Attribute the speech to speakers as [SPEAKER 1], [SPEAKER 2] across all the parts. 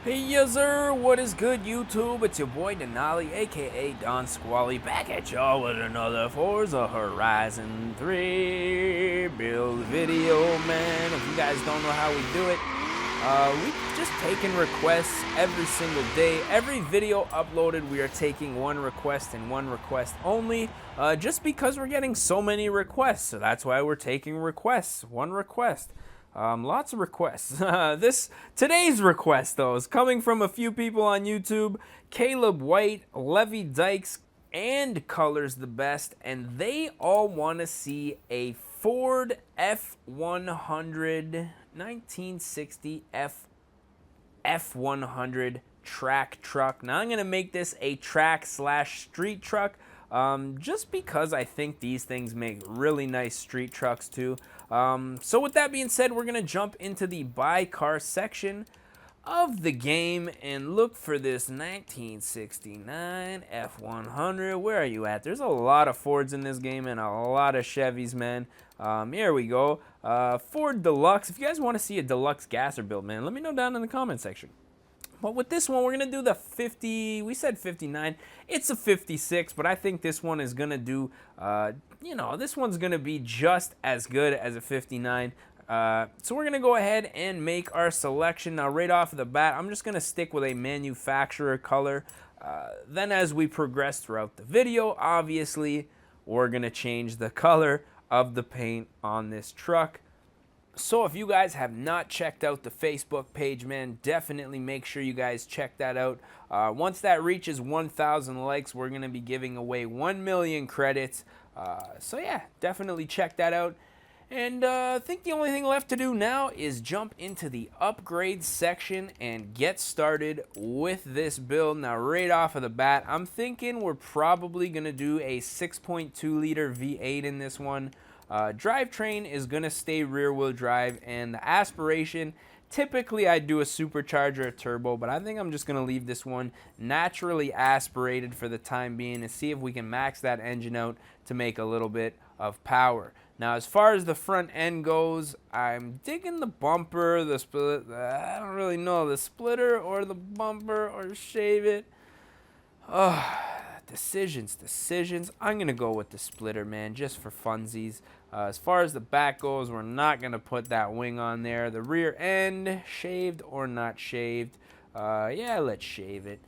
[SPEAKER 1] Hey yes sir, what is good YouTube? It's your boy Denali, aka Don Squally, back at y'all with another Forza Horizon 3 build video, man. If you guys don't know how we do it, we've just taken requests every single day. Every video uploaded, we are taking one request and one request only, just because we're getting so many requests. So that's why we're taking requests, one request. Lots of requests. Today's request, though, is coming from a few people on YouTube. Caleb White, Levy Dykes, and Colors the Best, and they all want to see a Ford F100 1960 F100 track truck. Now I'm gonna make this a track slash street truck. Just because I think these things make really nice street trucks too. So with that being said, we're going to jump into the buy car section of the game and look for this 1969 F100. Where are you at? There's a lot of Fords in this game and a lot of Chevys, man. Here we go. Ford Deluxe. If you guys want to see a deluxe gasser build, man, let me know down in the comment section. But with this one, we're going to do the 50, we said 59. It's a 56, but I think this one is going to do, this one's going to be just as good as a 59. So we're going to go ahead and make our selection. Now, right off the bat, I'm just going to stick with a manufacturer color. Then as we progress throughout the video, obviously, we're going to change the color of the paint on this truck. So if you guys have not checked out the Facebook page, man, definitely make sure you guys check that out. Once that reaches 1,000 likes, we're going to be giving away 1 million credits. So yeah, definitely check that out. And I think the only thing left to do now is jump into the upgrade section and get started with this build. Now, right off of the bat, I'm thinking we're probably going to do a 6.2 liter V8 in this one. Drivetrain is going to stay rear wheel drive, and the aspiration, typically I do a supercharger or turbo, but I think I'm just going to leave this one naturally aspirated for the time being and see if we can max that engine out to make a little bit of power. Now, as far as the front end goes, I'm digging the bumper, the split. I don't really know, the splitter or the bumper or shave it. Decisions. I'm going to go with the splitter, man, just for funsies. As far as the back goes, we're not going to put that wing on there. The rear end, shaved or not shaved. Yeah, let's shave it.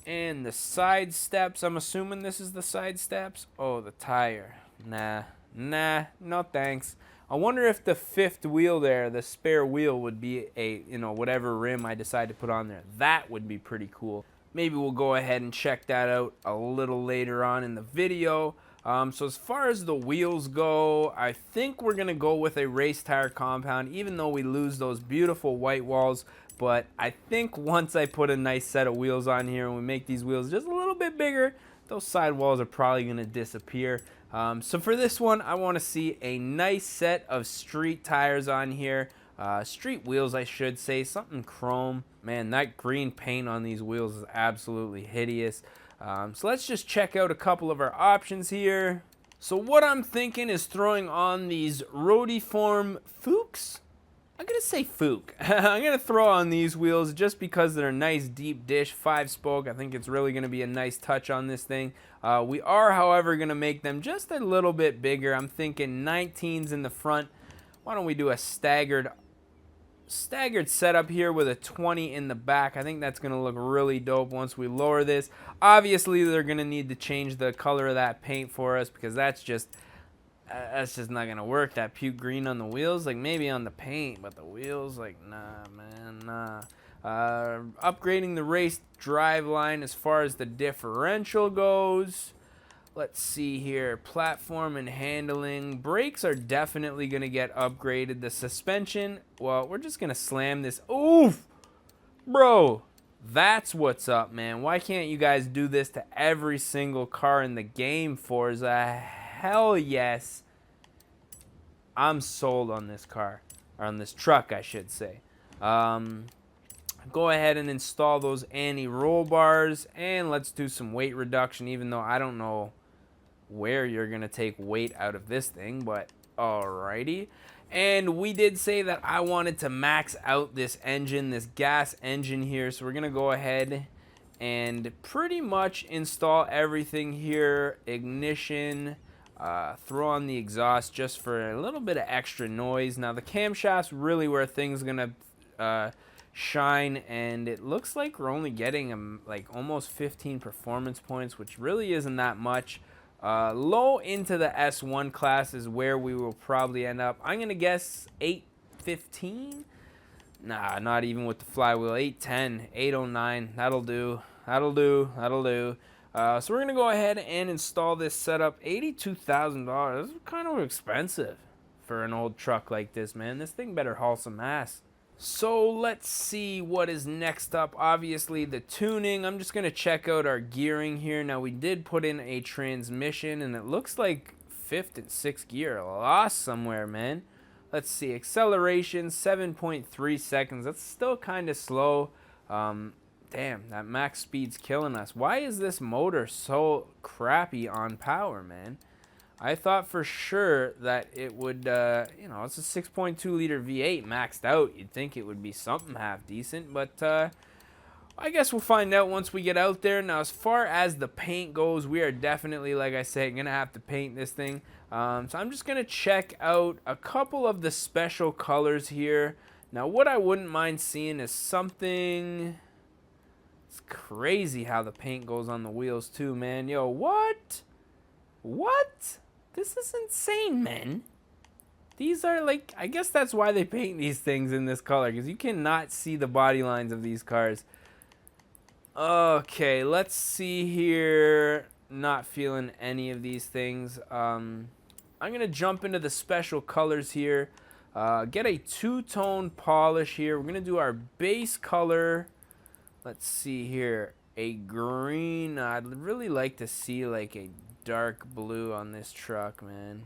[SPEAKER 1] And the side steps, I'm assuming this is the side steps. Oh, the tire. Nah, no thanks. I wonder if the fifth wheel there, the spare wheel, would be a, whatever rim I decide to put on there. That would be pretty cool. Maybe we'll go ahead and check that out a little later on in the video. So as far as the wheels go, I think we're going to go with a race tire compound, even though we lose those beautiful white walls. But I think once I put a nice set of wheels on here and we make these wheels just a little bit bigger, those side walls are probably going to disappear. So for this one, I want to see a nice set of street tires on here. Street wheels, I should say, something chrome. Man, that green paint on these wheels is absolutely hideous. So let's just check out a couple of our options here. So what I'm thinking is throwing on these Rotiform Fuchs. I'm going to say Fuchs. I'm going to throw on these wheels just because they're a nice deep dish 5-spoke. I think it's really going to be a nice touch on this thing. We are, however, going to make them just a little bit bigger. I'm thinking 19s in the front. Why don't we do a staggered setup here with a 20 in the back. I think that's going to look really dope once we lower this. Obviously, they're going to need to change the color of that paint for us because that's just not going to work. That puke green on the wheels, like maybe on the paint, but the wheels, like, nah, man, nah. Upgrading the race drive line as far as the differential goes. Let's see here. Platform and handling. Brakes are definitely going to get upgraded. The suspension, well, we're just going to slam this. Oof! Bro, that's what's up, man. Why can't you guys do this to every single car in the game, Forza? Hell yes. I'm sold on this car. Or on this truck, I should say. Go ahead and install those anti-roll bars. And let's do some weight reduction, even though I don't know where you're going to take weight out of this thing, but Alrighty. And we did say that I wanted to max out this engine, this gas engine here. So we're going to go ahead and pretty much install everything here. Ignition, throw on the exhaust just for a little bit of extra noise. Now the camshaft's really where things going to shine, and it looks like we're only getting like almost 15 performance points, which really isn't that much. Low into the S1 class is where we will probably end up. I'm gonna guess 815. Nah, not even with the flywheel. 810, 809. That'll do. That'll do. That'll do. So we're gonna go ahead and install this setup. $82,000. That's kind of expensive for an old truck like this, man. This thing better haul some ass. So let's see what is next up. Obviously the tuning. I'm just going to check out our gearing here. Now we did put in a transmission, and it looks like 5th and 6th gear lost somewhere, man. Let's see. Acceleration 7.3 seconds. That's still kind of slow. Damn, that max speed's killing us. Why is this motor so crappy on power, man? I thought for sure that it would, you know, it's a 6.2 liter V8 maxed out. You'd think it would be something half decent, but I guess we'll find out once we get out there. Now, as far as the paint goes, we are definitely, like I said, going to have to paint this thing. So I'm just going to check out a couple of the special colors here. Now, what I wouldn't mind seeing is something... It's crazy how the paint goes on the wheels too, man. Yo, what? What? This is insane, man. These are like, I guess that's why they paint these things in this color, because you cannot see the body lines of these cars. Okay, let's see here. Not feeling any of these things. I'm going to jump into the special colors here. Get a two-tone polish here. We're going to do our base color. Let's see here. A green. I'd really like to see like a dark blue on this truck, man.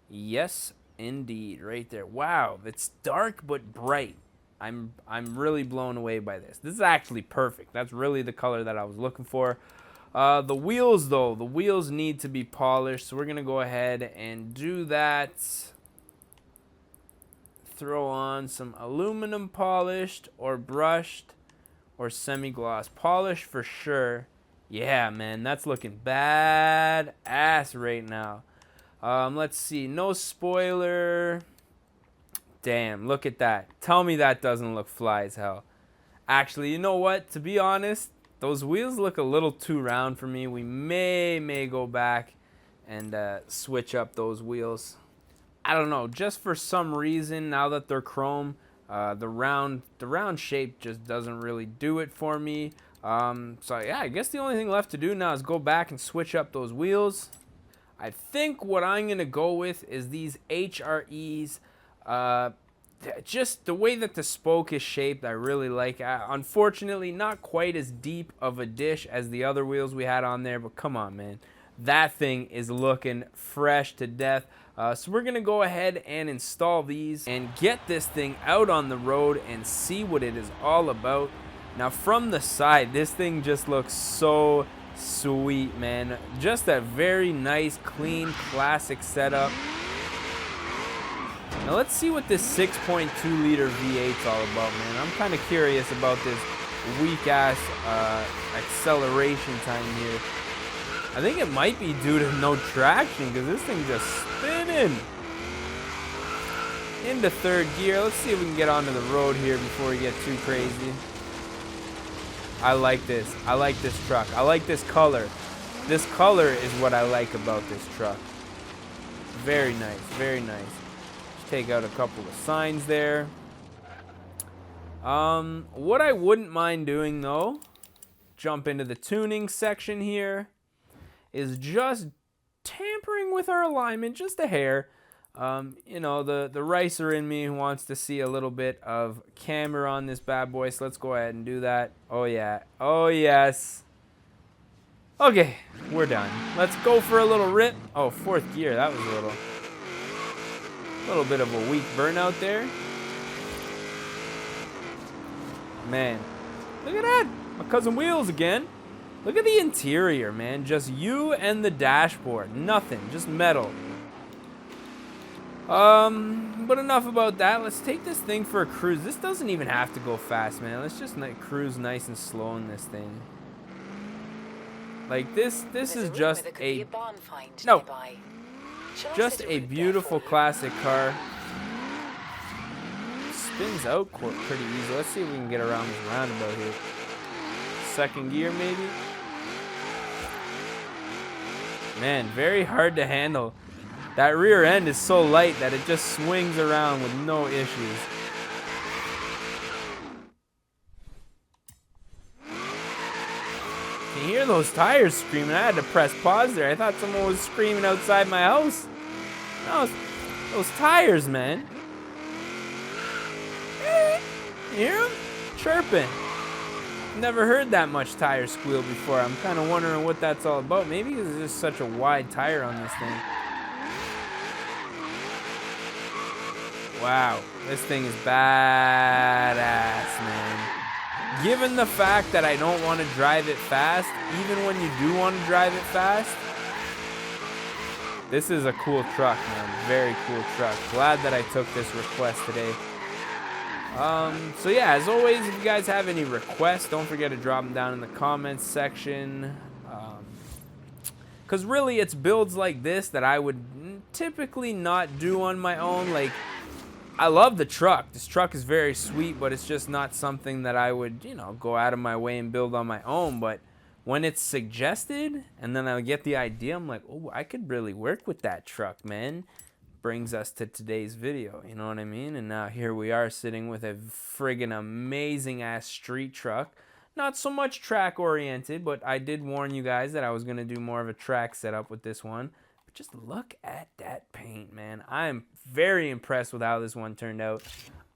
[SPEAKER 1] Yes, indeed, right there. Wow, it's dark but bright. I'm really blown away by this. This is actually perfect. That's really the color that I was looking for. The wheels, though, the wheels need to be polished, so we're gonna go ahead and do that. Throw on some aluminum polished or brushed or semi-gloss polish for sure. Yeah, man, that's looking bad ass right now. Let's see. No spoiler. Damn, look at that. Tell me that doesn't look fly as hell. Actually, you know what? To be honest, those wheels look a little too round for me. We may go back and switch up those wheels. I don't know. Just for some reason, now that they're chrome, the round shape just doesn't really do it for me. So yeah, I guess the only thing left to do now is go back and switch up those wheels. I think what I'm gonna go with is these HREs. Just the way that the spoke is shaped, I really like. Unfortunately, not quite as deep of a dish as the other wheels we had on there, but come on, man, that thing is looking fresh to death. So we're gonna go ahead and install these and get this thing out on the road and see what it is all about. Now from the side, this thing just looks so sweet, man. Just a very nice, clean, classic setup. Now let's see what this 6.2 liter V8's all about, man. I'm kind of curious about this weak-ass acceleration time here. I think it might be due to no traction, because this thing just spinning. Into third gear. Let's see if we can get onto the road here before we get too crazy. I like this. I like this truck. I like this color. This color is what I like about this truck. Very nice. Very nice. Just take out a couple of signs there. What I wouldn't mind doing, though, jump into the tuning section here, is just tampering with our alignment just a hair. You know, the racer in me wants to see a little bit of camber on this bad boy, so let's go ahead and do that. Oh yeah, oh yes. Okay, we're done. Let's go for a little rip. Oh, fourth gear, that was a little bit of a weak burnout there. Man, look at that, my cousin Wheels again. Look at the interior, man, just you and the dashboard, nothing, just metal. But enough about that. Let's take this thing for a cruise. This doesn't even have to go fast, man. Let's just cruise nice and slow in this thing. Like this is just a no, just a beautiful classic car. Spins out pretty easy. Let's see if we can get around this roundabout here. Second gear maybe. Man, very hard to handle. That rear end is so light that it just swings around with no issues. You hear those tires screaming. I had to press pause there. I thought someone was screaming outside my house. No, those tires, man. You hear them? Chirping. Never heard that much tire squeal before. I'm kind of wondering what that's all about. Maybe because there's just such a wide tire on this thing. Wow, this thing is badass, man. Given the fact that I don't want to drive it fast, even when you do want to drive it fast, this is a cool truck, man. Very cool truck. Glad that I took this request today. So yeah, as always, if you guys have any requests, don't forget to drop them down in the comments section. Because really, it's builds like this that I would typically not do on my own. Like, I love the truck. This truck is very sweet, but it's just not something that I would, you know, go out of my way and build on my own. But when it's suggested, and then I get the idea, I'm like, oh, I could really work with that truck, man. Brings us to today's video, you know what I mean? And now here we are sitting with a friggin' amazing ass street truck. Not so much track oriented, but I did warn you guys that I was gonna do more of a track setup with this one. But just look at that paint, man. I am very impressed with how this one turned out.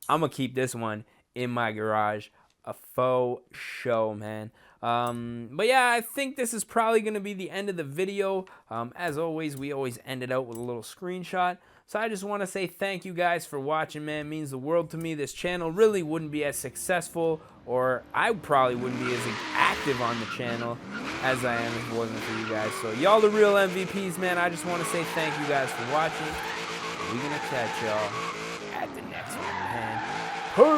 [SPEAKER 1] I'm gonna keep this one in my garage. A faux show, man. But yeah, I think this is probably gonna be the end of the video. As always, we always end it out with a little screenshot. So I just want to say thank you guys for watching, man. It means the world to me. This channel really wouldn't be as successful, or I probably wouldn't be as active on the channel as I am if it wasn't for you guys. So y'all the real MVPs, man. I just want to say thank you guys for watching. We're going to catch y'all at the next one, man. Peace!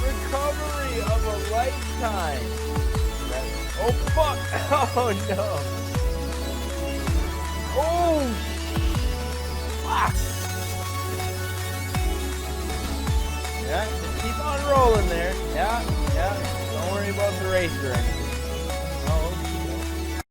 [SPEAKER 1] Recovery of a lifetime. Oh, fuck! Oh, no! Oh! Fuck! Yeah, just keep on rolling there. Yeah. Don't worry about the race or anything.